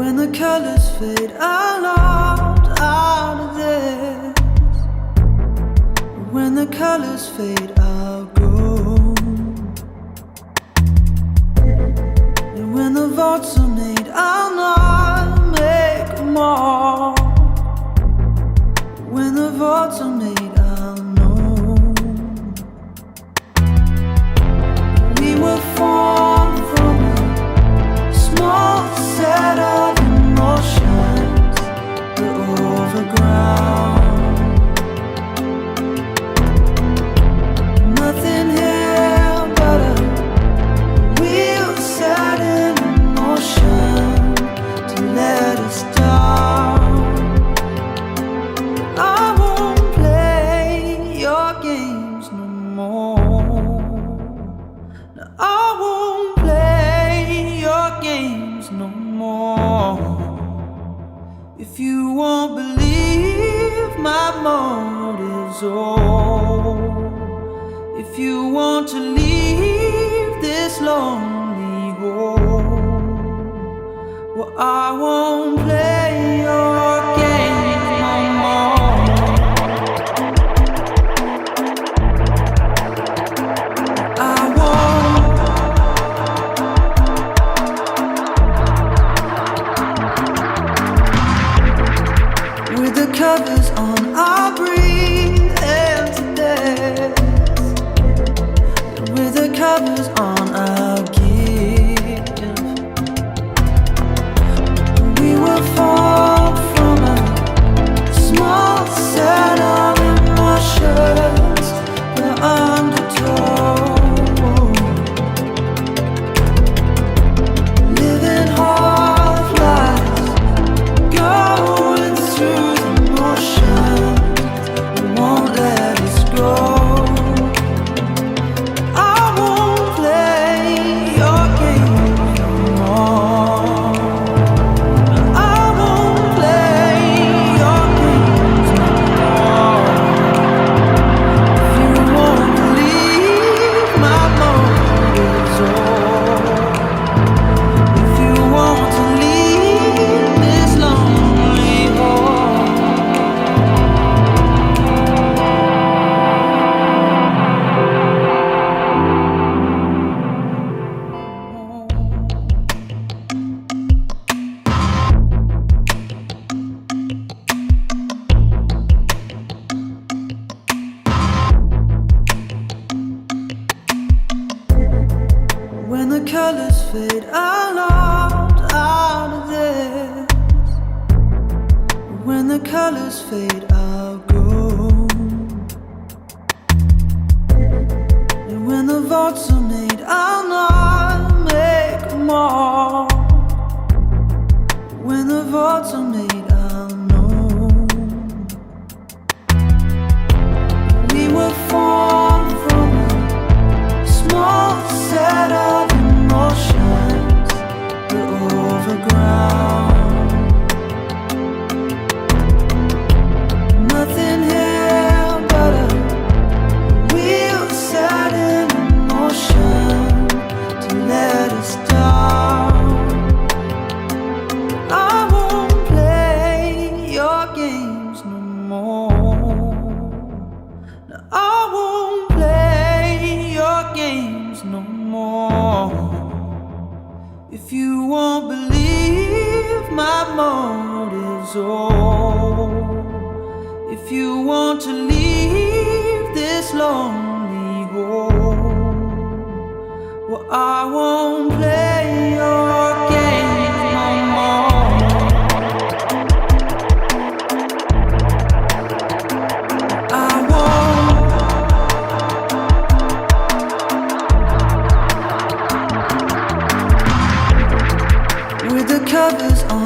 When the colors fade, I'm locked out of this. When the colors fade, I'll go. And when the vaults are made, I'll not make more. When the vaults are made, I'll know. We were formed from a small set of emotions that overground. Nothing here but a wheel set in motion to let us down. I won't play your games no more. No, I won't play your games no more. If you won't believe my motives, oh, if you want to leave this lonely home, well, I won't play your games no more. I won't. With the covers on, I'll breathe into death. With the covers on, I'll give. We were formed from a small set of emotions, the undertow. Living half lives, going through the motions, it won't let us go. I won't play your games no more. I won't play your games no more. If you won't believe my motives, oh, if you want to leave this lonely home. When the colors fade, I'm locked out of this. When the colors fade, I'll go. And when the vaults are made, I'll not make more. When the vaults are made, I'll know. We were formed from a small set of emotions that overground. Nothing here but a wheel set in motion to let us down. I won't play your games no more. No, I won't play your games no more. If you won't believe my motives, oh, if you want to leave this lonely home, well, I won't play your games no more. I won't. With the covers on,